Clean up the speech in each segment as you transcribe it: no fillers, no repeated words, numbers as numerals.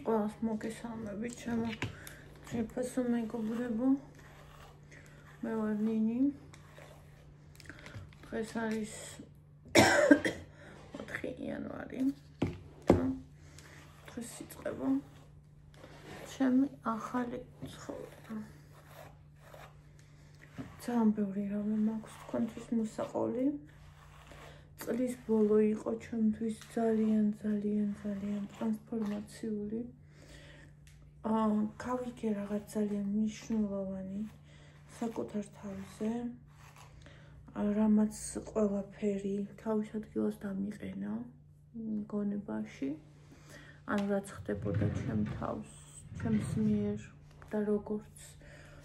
ყველას მოგესალმებით, ჩემო ძვირფასო მეგობრებო. მე ვარ ნინი. დღეს არის 4 იანვარი. დღეს იწყება ჩემი ახალი ცხოვრება. ძალიან ბევრი რამე მაქვს თქვენთვის მოსაყოლი. წლის ბოლო იყო ჩემთვის ძალიან ტრანსფორმაციული. გავიგე რაღაც ძალიან მნიშვნელოვანი საკუთარ თავზე, რამაც ყველაფერი თავის ადგილას დამიყენა გონებაში. ანუ რაც ხდებოდა ჩემ თავს, ჩემს მიერ და როგორც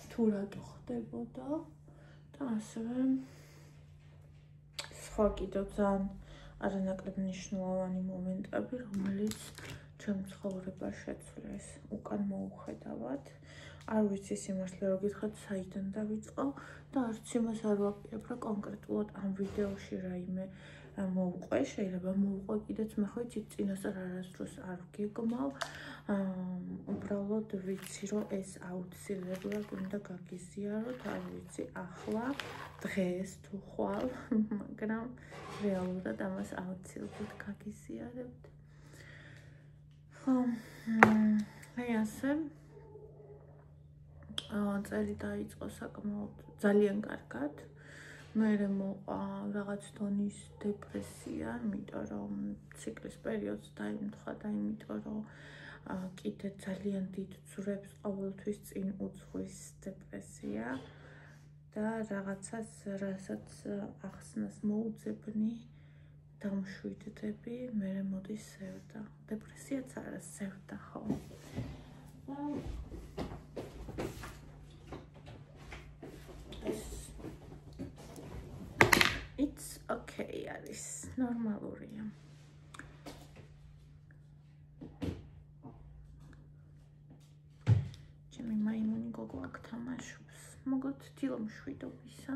თუ რატო ხდებოდა და ასევე სხვა კიდევ ძალიან არანაკლებ მნიშვნელოვანი მომენტები, რომელიც ჩემ ცხოვრებას შეცვლეს უკან მოუხედავად. არ ვიცი სიმართლე რომ გითხრათ საიდან დავიწყო და არც იმას არ ვაპირებ, რომ კონკრეტულად ამ ვიდეოში რაიმე მოვყვე, შეიძლება მოვყვე კიდეც, მე ხო იცით წინასწარ არასდროს არ ვგეგმავ. უბრალოდ ვიცი რომ ეს აუცილებლად უნდა გაგიზიაროთ, არ ვიცი ახლა, დღეს თუ ხვალ, მაგრამ რეალურად ამას აუცილებლად გაგიზიარებთ. ხო, აი ასე წელი დაიწყო საკმაოდ ძალიან კარგად. მერე მოყვა რაღაც დონის დეპრესია, იმიტომ რომ ციკლის პერიოდს დაიმთხვა და იმიტომ რომ კიდე ძალიან დიდ ძვრებს ყოველთვის წინ უძღვის დეპრესია და რაღაცას, რასაც ახსნას მოუძებნი, დამშვიდდები, მერე მოდის სევდა. დეპრესიაც არა, სევდა ხო. It's okay, არის ნორმალურია. ჩემი მაიმუნი გოგო აქ თამაშობს. მოგოთ დილო მშვიდობისა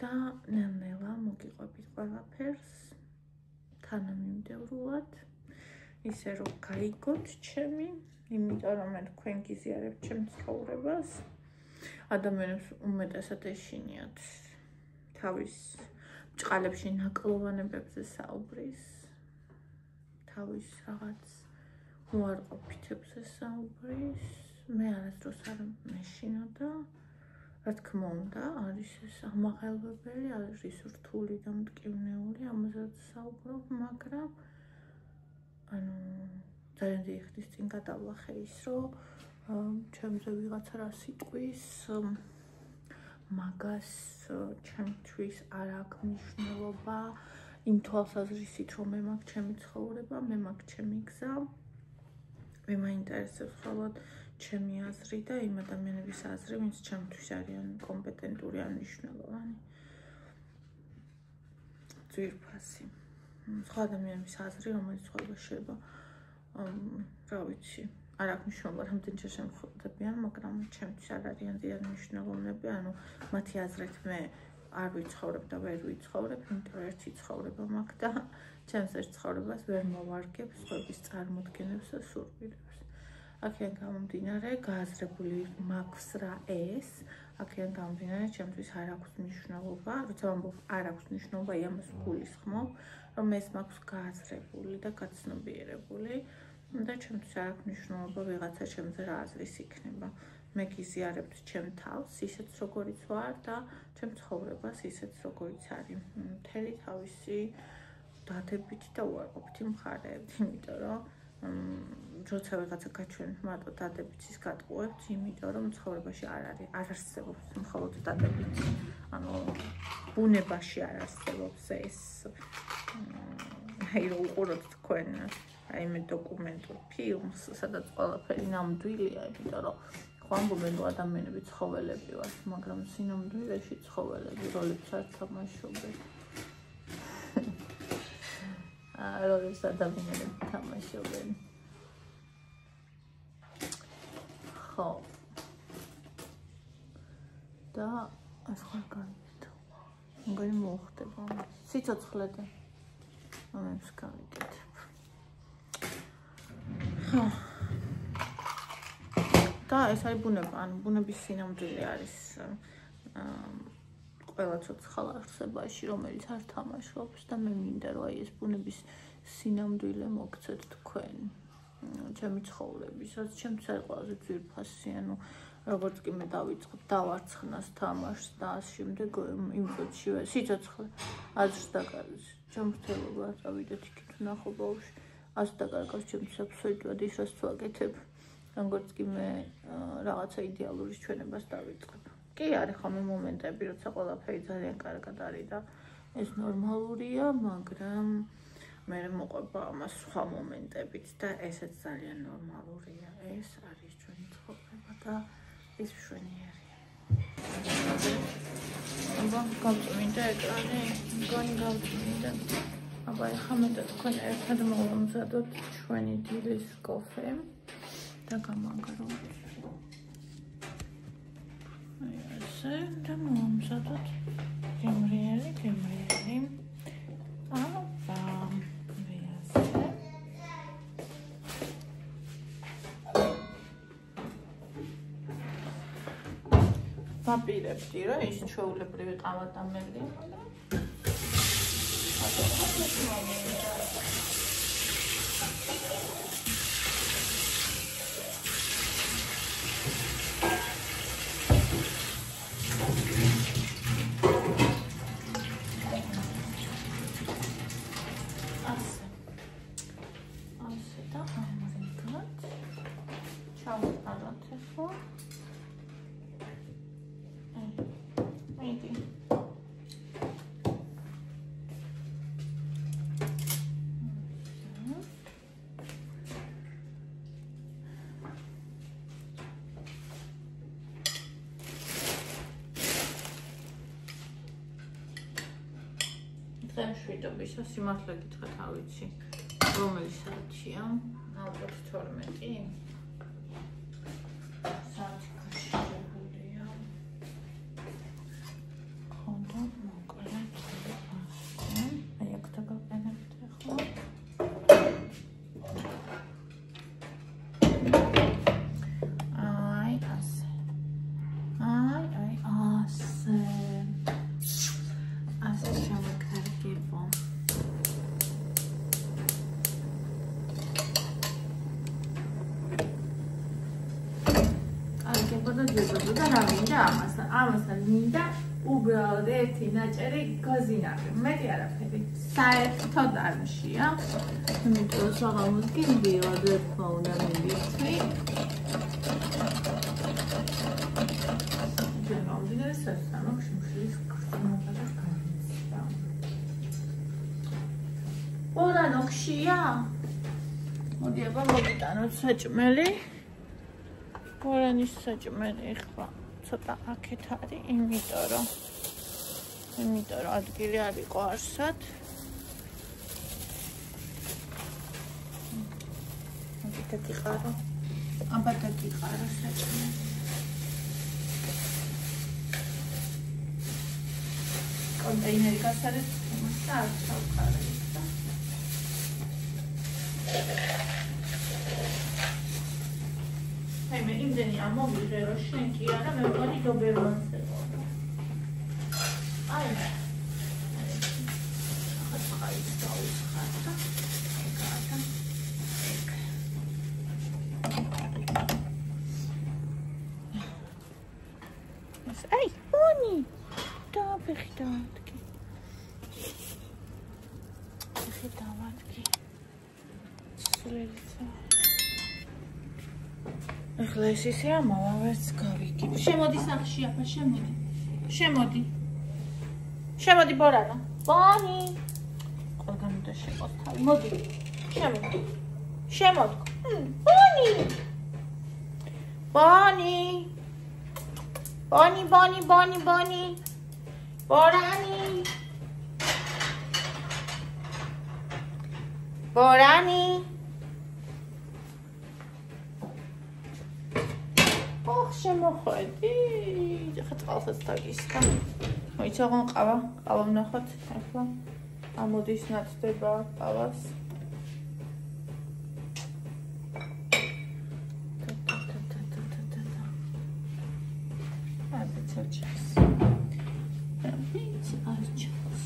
და ნელ-ნელა მოგიყვებით ყველაფერს თანამიმდევრულად, ისე რომ გაიგოთ ჩემი, იმიტომ რომ მე თქვენ გიზიარებთ ჩემ ცხოვრებას. ადამიანებს უმეტესად ეშინიათ თავის ბჭყალებში ნაკლოვანებებზე საუბრის, თავის რაღაც უარყოფითებზე საუბრის. მე არასდროს არ მეშინა და რა თქმა უნდა, არის ეს ამაღელვებელი, არის რთული და მტკივნეული, ამასაც საუბრობ, მაგრამ ძალიან დიდი ხნის წინ გადავლახე ის, რომ ჩემზე ვიღაცა რა სიტყვის მაგას ჩემთვის არ აქვს მნიშვნელობა, იმ თვალსაზრისით, რომ მე მაქვს ჩემი ცხოვრება, მე მაქვს ჩემი გზა. მე მაინტერესებს მხოლოდ ჩემი აზრი და იმ ადამიანების აზრი, ვინც ჩემთვის არიან კომპეტენტური ან მნიშვნელოვანი. ძვირფასი. სხვა ადამიანების აზრი, რომელიც ცხოვრებაში შეიძლება, რა ვიცი, არ აქვს მნიშვნელობა, რამდენჯერ შემხვდებიან, მაგრამ ჩემთვის არ არიან ძალიან მნიშვნელოვნები, ანუ მათი აზრით მე არ ვიცხოვრებ და ვერ ვიცხოვრებ, იმიტომ რომ ერთი ცხოვრება მაქვს და ჩემს ერთ ცხოვრებას ვერ მოვარგებ სხვების წარმოდგენებს და სურვილებს. აქედან გამომდინარე, გააზრებული მაქვს რა ეს, აქედან გამომდინარე, ჩემთვის არ აქვს მნიშვნელობა, როცა ვამბობ არ აქვს მნიშვნელობა, ამას გულისხმობ, რომ ეს მაქვს გააზრებული და გაცნობიერებული და ჩემთვის არ აქვს მნიშვნელობა ვიღაცა ჩემზე რა აზრის იქნება. მე გიზიარებთ ჩემ თავს, ისეც როგორიც ვარ და ჩემ ცხოვრებას ისეც როგორიც არის. მთელი თავისი დადებით და უარყოფითი მხარეებით, იმიტომ რომ როცა ვიღაცა გაჩვენებს მარტო დადებით ის გატყუებთ, იმიტომ რომ ცხოვრებაში არ არსებობს მხოლოდ დადებით. ანუ ბუნებაში არ არსებობს ეს. აი რომ უყუროთ თქვენ რაიმე დოკუმენტურ ფილმს, სადაც ყველაფერი ნამდვილია, იმიტომ რომ ხო ამბობენ რომ ადამიანები ცხოველები ვართ, მაგრამ სინამდვილეში ცხოველები როლებს არ თამაშობენ. როლებს ადამიანები თამაშობენ. ხო. და ეს ხარ გავიგეთ. მგონი მოხდება. სიცოცხლე და ამებს გავიგეთ. ხო. და ეს არის ბუნება, ანუ ბუნების სინამდვილე არის ყველა ცოცხალ არსებაში, რომელიც არ თამაშობს და მე მინდა რომ ეს ბუნების სინამდვილე მოგცეთ თქვენ. ჩემი ცხოვრებისაც, ჩემთვის არის ყველაზე ძვირფასი, ანუ როგორც კი მე დავიწყებ დავარცხნას თამაშს და ამ შემდეგ იმ წუთშივე სიცოცხლე აზრს დაკარგავს. ჯანმრთელობა წავიდეთ იქით ნახო ბავშვი, აზრს დაკარგავს ჩემთვის აბსოლუტურად ის რაც ვაკეთებ, როგორც კი მე რაღაცა იდეალური ჩვენებას დავიწყებ. კი არის ხოლმე მომენტები, როცა ყველაფერი ძალიან კარგად არის და ეს ნორმალურია, მაგრამ მე მოყვება ამას სხვა მომენტებით და ესეც ძალიან ნორმალურია. ეს არის ჩვენი ცხოვრება და ის მშვენიერია. აბა გავწმინდა ეკრანი, მგონი გავწმინდა. აბა ეხლა მე და თქვენ ერთად მოვამზადოთ ჩვენი დილის კოფე და გამაგროთ. აი ასე და მოვამზადოთ გემრიელი. აბა ვაპირებდი რა ის ჩვეულებრივი ყავადამელი ასე და ამრიგად ჩავყაროთ ახლა შვიდობისა სიმართლე გითხრათ არ ვიცი რომელი საათია ალბათ 12 საათი გაშლებულია ხონდა მოკლედ აი აქ დაგაყენებთ ახლა აი ასე ასე შემოგარგება და რა მინდა ამასთან მინდა უბრალოდ ერთი ნაჭერი გოზინაკი მეტი არაფერი საერთოდ არ მშია იმიტომ რომ საღამოს გინდიოდ ერთმა უნდა მივიცი გამომდინარე სასამართლო შიმშილის ქრთმობა და გამიცდა ორა ნოქშია მოდი აბა მოგიტანოთ საჭმელი ორანის საჭმელი ხვა ცოტა აქეთ არის იმიტომ რომ ადგილი არ იყო არსად დაგიყარო აბა დაგიყარო საჭმელი კონტეინერი გასარეთ და არ ჩავყარეთ აი მე იმდენი ამოვიღე რომ შენ კი არა მე მგონი დობერმანს ეყოლა აი ახლა დავიხატა ეგათა ეს აი ბონი დავიხატე სულელიცა ეხლა ეს ისე ამავა ვერც გავიგებ. შემოდი სახში აბა შემოდი ბორანო. ბონი. ყველგან უნდა შეყოთ თავი. მოდი. შემოდი. ბონი. ბორანი. შემოხვედი ხა წყალსაც დაგისხა მოიცა აღონ ყავა ვნახოთ ახლა ამოდის ნაცდება ყავას ჩას. ვიცი, არ ჩას.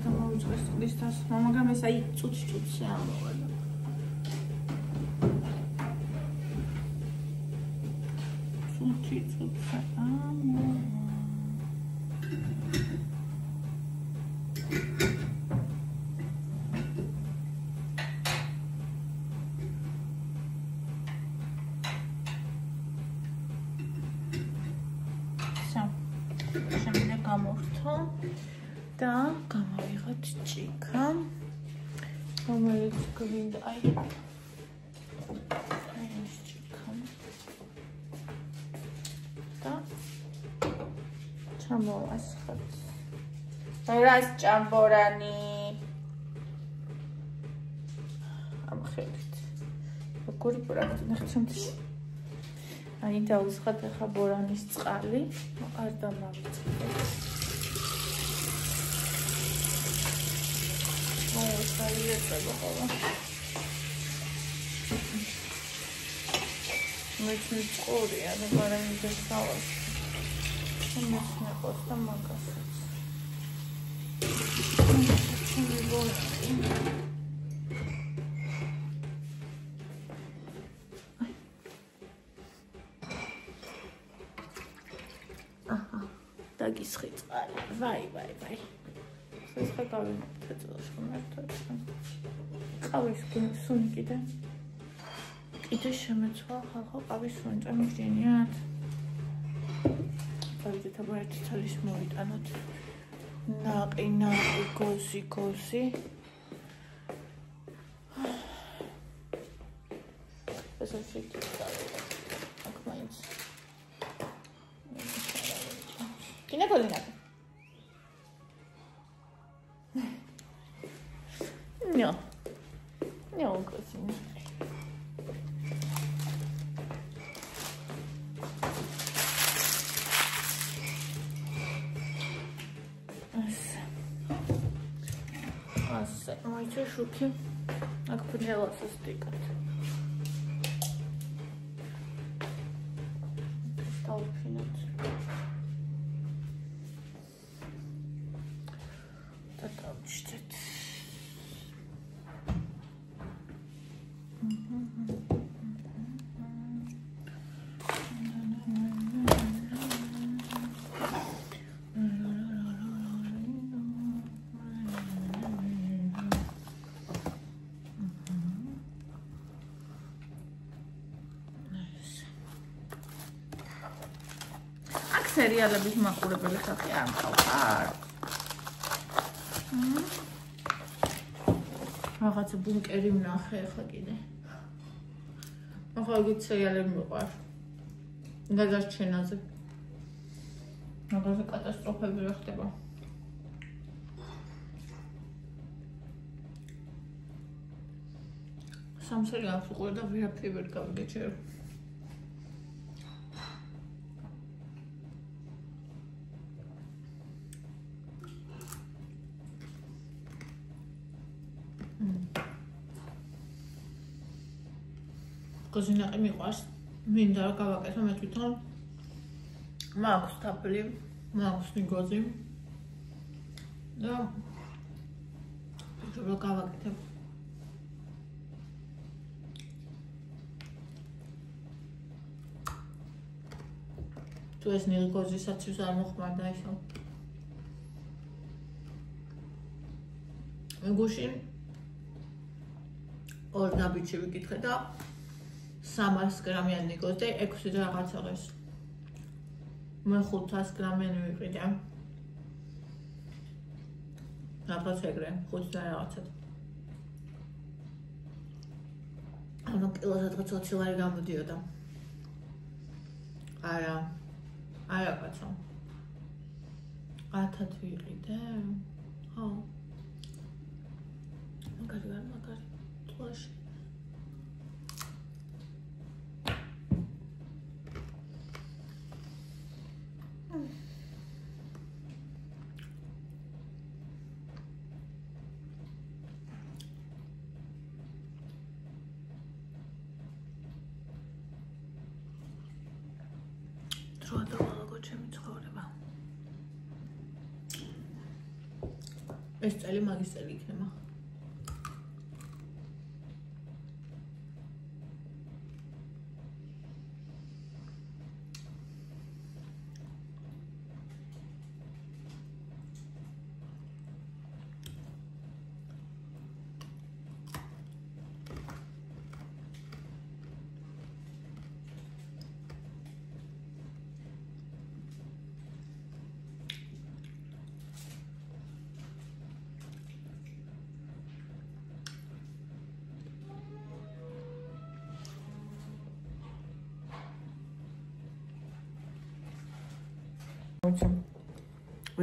და მოვიწყეს წყლის დასმა, მაგრამ ეს აი წუთში ამოვადა. წუთი ამოვადა. შემიძლია გამოვთო და გამოვიღოთ ჭიქა, რომელიც გვინდა აი ეს ჭიქა და ჩამოვასხოთ. რას ჭამბორანი ამ ხელით. როგორი პრაქტიკა ნახცომთი. აი დავუსხათ ახლა ბორანის წყალი, არ დამავიწყდეთ. საიეთება ხოლმე. მეც წყორია და ბარანი დასავას. შემოსნა ყოსტა მაგასაც. დაგისხი წყალი. ვაი. ეს ხა გავიმართეთ შემართოთ. ყავის სუნი კიდე შემეცვა ხალხო ყავის სუნი წამიგდენიათ. დავიდეთ აბა ერთი თალის მოვიტანოთ. ნაყი გოზი. ეს შეიძლება აქ მაინც. Kine kolinat? No, così. Mai ce șuchi? Acum până la să stricat. Stau finat. სერიალების მაყურებელი ხალხი არ მყავთ. რაღაცა ბუნკერი ვნახე ახლა კიდე. ახლა იგი სერიალები მიყვარს. გადარჩენაზე. რაღაცა კატასტროფები რა ხდება. სამ სერიალს უყურე და ვერაფერი ვერ გავიგე ჯერ. კოზინაყი მიყვარს, მინდა რომ გავაკეთო მე თვითონ. მაქვს თაფლი, მაქვს ნიგოზი. და რომ გავაკეთებ. თუ ეს ნიგოზისაც არ მოხმარდა ისო. მეგუში ორ დაბიჩი ვიკითხე და 300 გრამიანი ნიგოზი და 6 და რაღაცა ღირს. მე 500 გრამიანი ვიყიდე. რაღაც ეგრე, 5 და რაღაცა. ანუ კილოზე რაღაც 20 ლარი გამოდიოდა. არა კაცო. 1000 ვიყიდე. ხო. მაგარი. ტყუაში. შუა და ყოლოგო ჩემი ცხოვრება. ეს წელი მაგის წელი იქნება.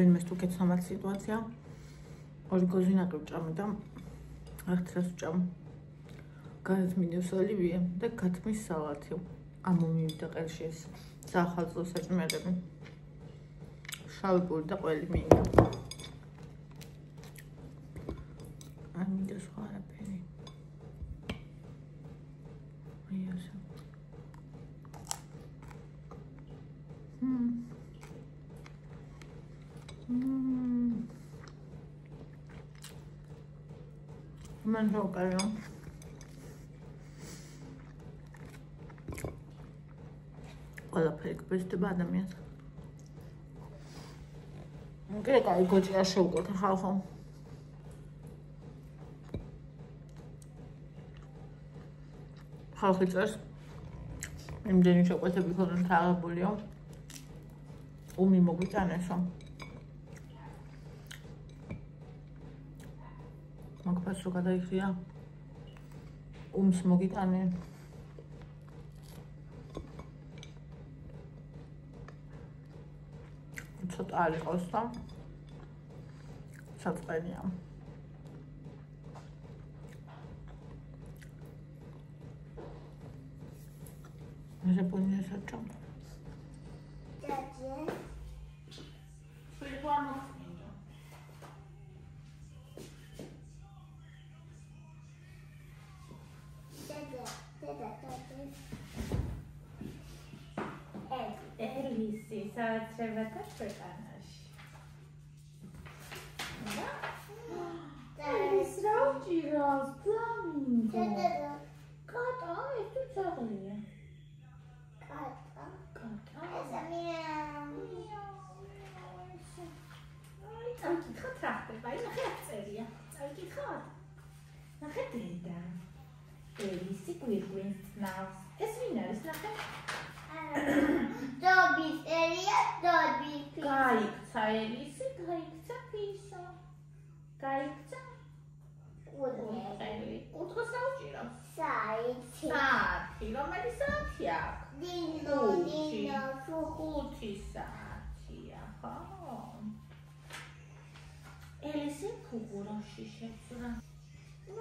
ვინმეს თუ გეცნობათ სიტუაცია, ორი გოზი ნაკლებ ჭამი და ახთრას ვჭამ. გარეთ მინდევს ოლივიე და გათმის სალათი. ამო მივიდა ყელში ეს საახალწლო საჭმელები. შავი პური და ყველი მინდა. არ მინდა სხვა არაფერი. იასო. Man rogajo. ყველაფერი გბესდება ადამიანს. კაი გოჭია შევკოთ ხალხო. ხალხი წერს იმდენი შეკვეთები ქონდათ აღებულიო. ომი მოგვიტანესო. მაგფას რო გადაიხია ომს მოგიტანე ცოტა არ იყოს და საწყენია მე პონია საჭამ დაჭე სულფანო Elvisi სააცრებათა ქვეყანაში. ეს რა უჭირავს ფლამინგო? კატა, ეს თუ წაღლია. კატა. ეს მიაუ. აი, წავკითხოთ რა ხდება, აი ნახე აქ წერია. წავკითხოთ. ნახე დედა. ელისი გვირგვინს წნავს. ეს ვინ არის ნახე? Dobis Elia, Dobis Pisa. Გაიქცა ელისი, გაიქცა ფისა. გაიქცა? უძელი. უთხოს აუჭირავს. საათი. საათი, რომელი საათი აქვს? დინო, ხუთი საათია, ხო? ელისი ფუღუროში შეცურა.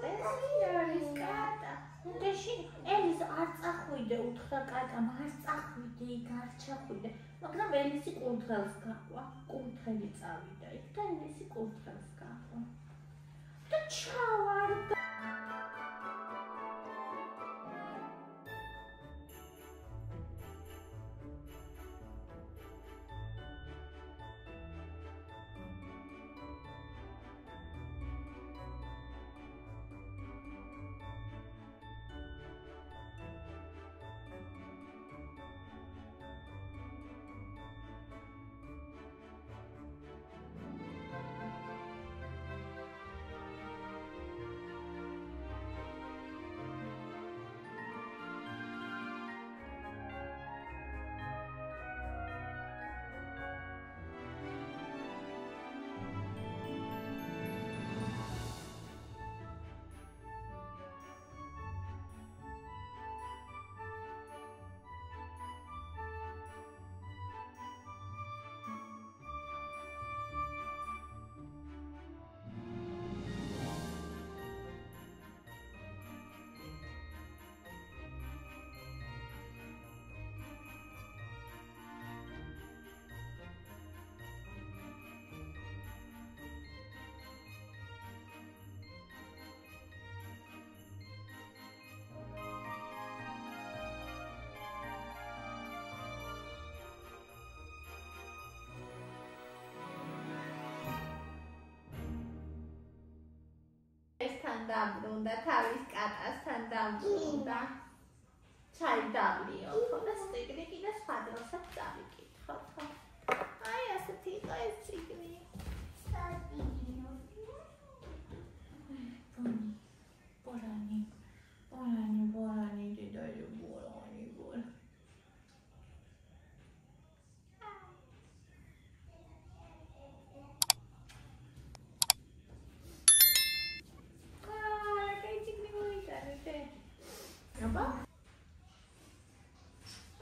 ეს არის კატა. უდეში ელის არ წახვიდე უთხრა კატამ არ წახვიდე იქ არ ჩახვიდე მაგრამ ელისი კურდღელს გაყვა კურდღელი წავიდა იქ და ელისი კურდღელს გაყვა და ჩავარდა დაბრუნდა, თავის კატასთან დაბრუნდა. ჩაი დავლიო, ხოლმე წიგნი კიდე სხვა დროსაც დავიკითხოთ, ხო? აი, ასეთი იყო ეს წიგნი. Borani, didai borani, bor. Kayak cik ni boleh tak ada? Apa?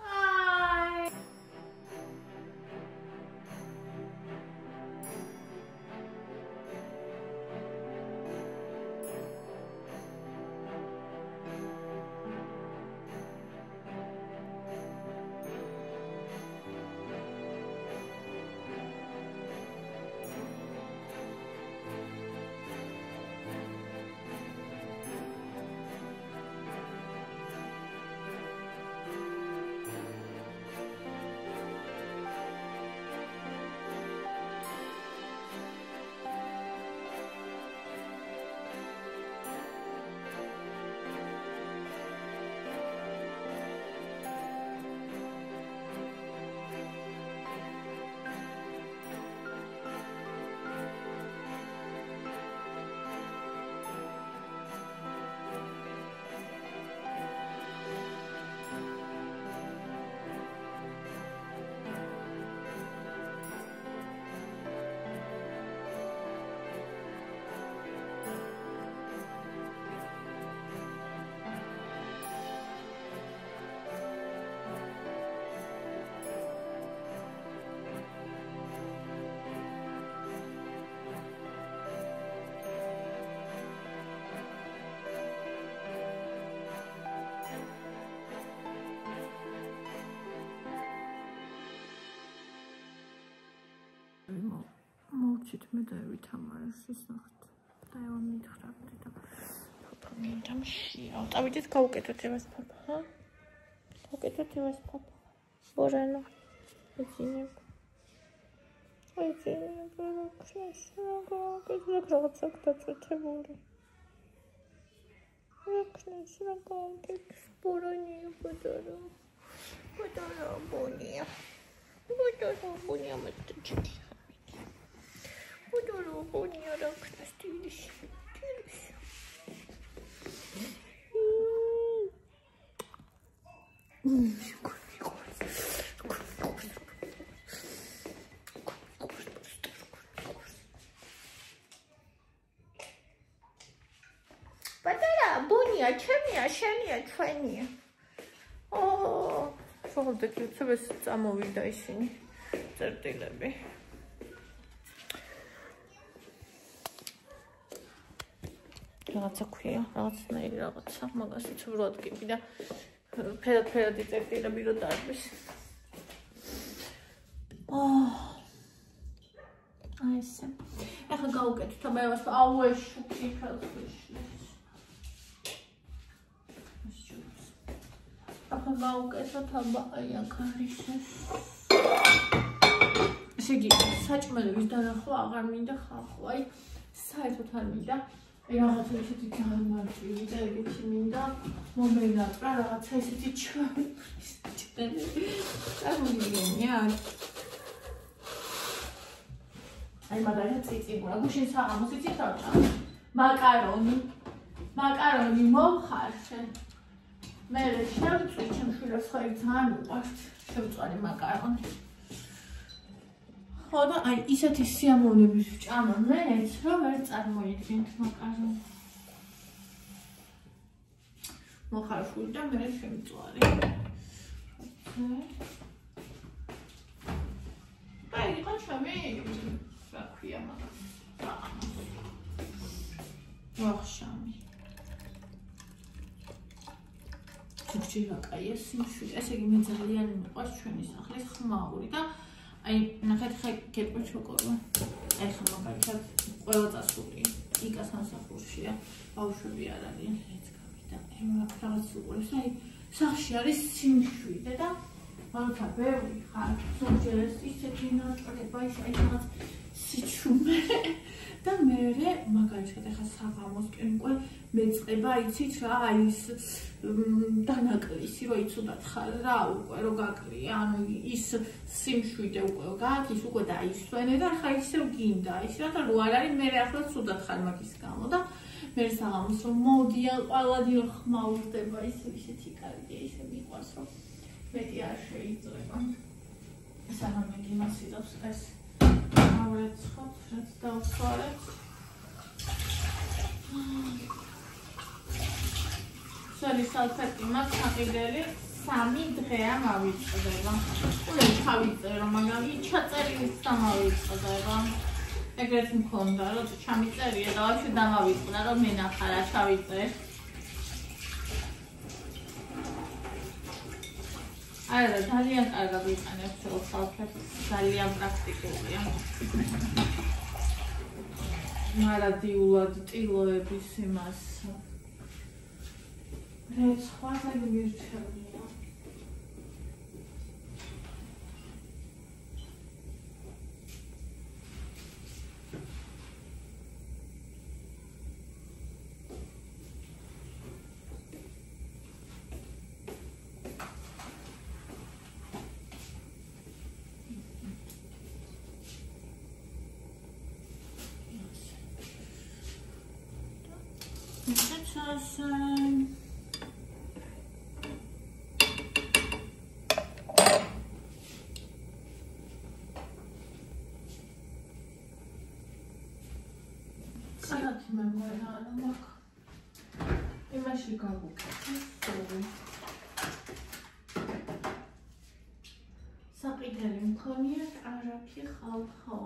Hai. მოვჩით მე დავითამარეს ის ნახეთ. და ევა მითხრაბდი და ფაფა მინდა მშია. წავიდეთ გავუკეთოთ ევას ფაფა, ჰა? გავუკეთოთ ევას ფაფა. ბორანო. ეცინებ. რაღაცა დაწვეთებული. რაკნეს რა გავუკეთ. ბორანია ბოდარო. ბოდარო ბონია. ბოდარო ბონია მეთქი. Budur oynayarak stiliş. Badara, bunia, chemia, shenia, twenia. Oh, şurada küçük zamovida işini. Zerdelebe. რაღაცა ქვია, რაღაცნაირი რაღაცა, მაგას უცბად გიბი და ფერად იწერტილები რო დარბის. აი ესე. ახლა გავუკეთოთ ამას, აუ ეს შუქი ხელში. ახლა გავუკეთოთ აი აქ არის ეს. ესე იგი, საჭმელების დანახვა აღარ მინდა ხალხო, აი საერთოდ არ მინდა. რაღაცა ისეთი გამარჯვილი და ეგეთი მინდა მომენატრა რაღაცა ისეთი ჩიტები. წარმოგიდგენია? აი მაგალითად წიწიბურა, გუშინ საღამოს იცით რა ვჭამ? მაკარონი მომხარშე. მე შევწვი ჩემ შვილებს ხარი ძალიან უყვართ შევწვარი მაკარონი. ხო და აი ისეთი სიამოვნების ვჭამა მეც რომ ვერ წარმოიდგენთ მაკარონი. მოხარშული და მე შემწვარი. აი იყო ჩემი რა ქვია მაგას. ვახშამი. შეიძლება კაი ეს სიმშვიდე. ესე იგი მე ძალიან მიყვარს ჩვენი სახლის ხმაური და აი ნახეთ ხე გეტყვი შოკოლადა. აი ხა მაგალითად ყველა წასული იკა სამსახურშია. ბავშვები არ არიან ეს გამიდა. რაღაც უყურებს აი სახში არის სიმშვიდე და მაგა ბევრი ხარ სულჯერეს ისეთი ნაჭრება ის აი რაღაც სიჩუმე და მე მაგალითად ახლა საღამოსკენ უკვე მეწყება იცით რა აი ის დანაკლისი რო იცოდათ ხარ რა უკვე რო გაკლია ანუ ის სიმშვიდე უკვე გაქვს ის უკვე დაისვენე და ახლა ისევ გინდა ის რა რო არ არის მე ახლა ცუდად ხარ მაგის გამო და მე საღამოს რომ მოდიან ყველანი რო ხმაურდება ისეთი კარგია ისე მიყვარს რომ მეტი არ შეიძლება საღამო გიმასიდავს ეს ავეცხოთ რაც დავხარეთ სალი სალფეტი მაქვს აყიდელი 3 დღეა მავიწყდება უნდა თავიწერო მაგრამ ჩაწერილი სამავიწყდება ეგრეთ მქონდა რომ ჩამიწერია და ვაფშე დამავიწყდა რომ მენახარა ჩავიწერ არა ძალიან კარგად ვიყენებ სალფეტს ძალიან პრაქტიკულია მარადიულად ტილოების იმას რაც სხვა გამირჩევია Κάτι με μεγάλο μάκ. Είμαστε κάπου κάτω. Σαπιτέλη მქონია არაფი ხალხო.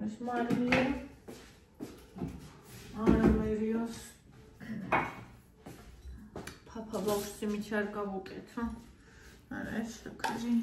ეს მარია არამერიოს papa box-ი მიჩ არ გავუკეთო. არა ეს შეკარი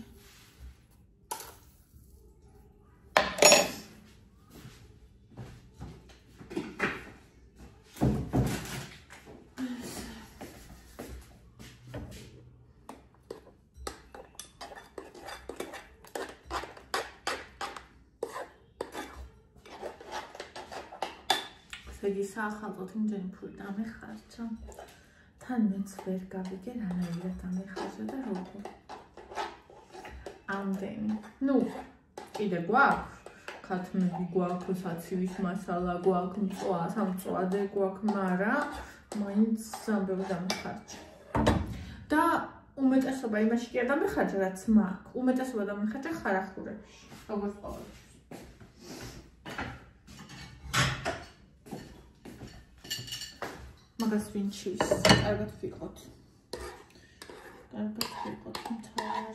იგი საახალწლოდ იმდენი ფული დამეხარჯა თან მეც ვერ გავიგე რანაირად დამეხარჯა და როგორ ამდენი ნუ კიდე გვაქვს ქათმები გვაქვს აცივის მასალა გვაქვს მწვა სამწვადე გვაქვს მაგრამ მაინც ამბები დამეხარჯა და უმეტესობა იმაში კი არ დამეხარჯა რაც მაქვს უმეტესობა დამეხარჯა ხარახურებში როგორც ყოველთვის მაგას ვინჩის კარგად ვიყოთ მთვარე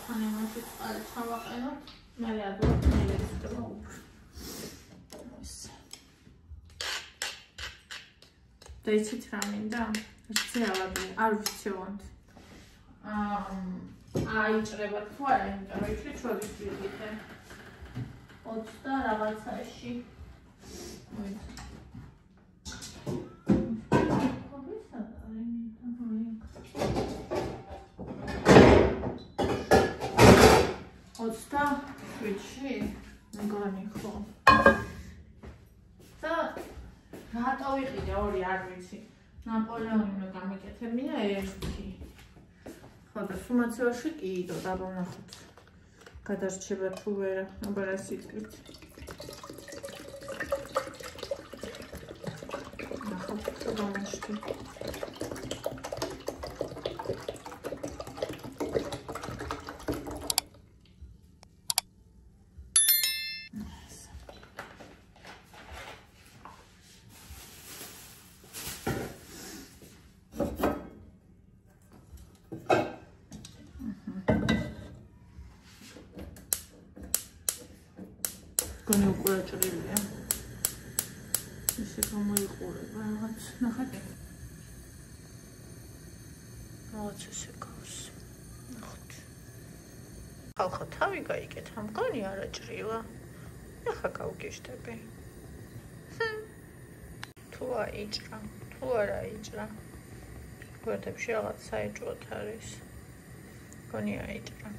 ხან იმაში წყალი ჩავაყენოთ მე ადვარ მელესტება უფრო და იცით რა მინდა? რცევადი, არ ვცევონთ. აიჭრება თუ არა, იმიტომ რომ იქ ჩვენის ვიდიდე. 20 და რაღაცაში. შვიდში მეგონი ხო და რატო ვიყიდე ორი არ ვიცი ნაპოლეონი უნდა გამიკეთებინა ერთი ხო და სუმაცევაში კიდო დაბანახოთ გადარჩება თუ ვერა აბა რა სიტყვით ნახოთ რა გამაშთი გონი უკვე აჭრილია ესე გამოიყურება რაღაც ნახეთ რაღაც ესე გავს ნახოთ ხალხო თავი გაიკეთა, მგონი არა ჭრილა. ეხა გავგეშტები. თუ აიჭრა, თუ არა აიჭრა. გვერდებში რაღაც საეჭვოთ არის. მგონი აიჭრა.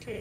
კი.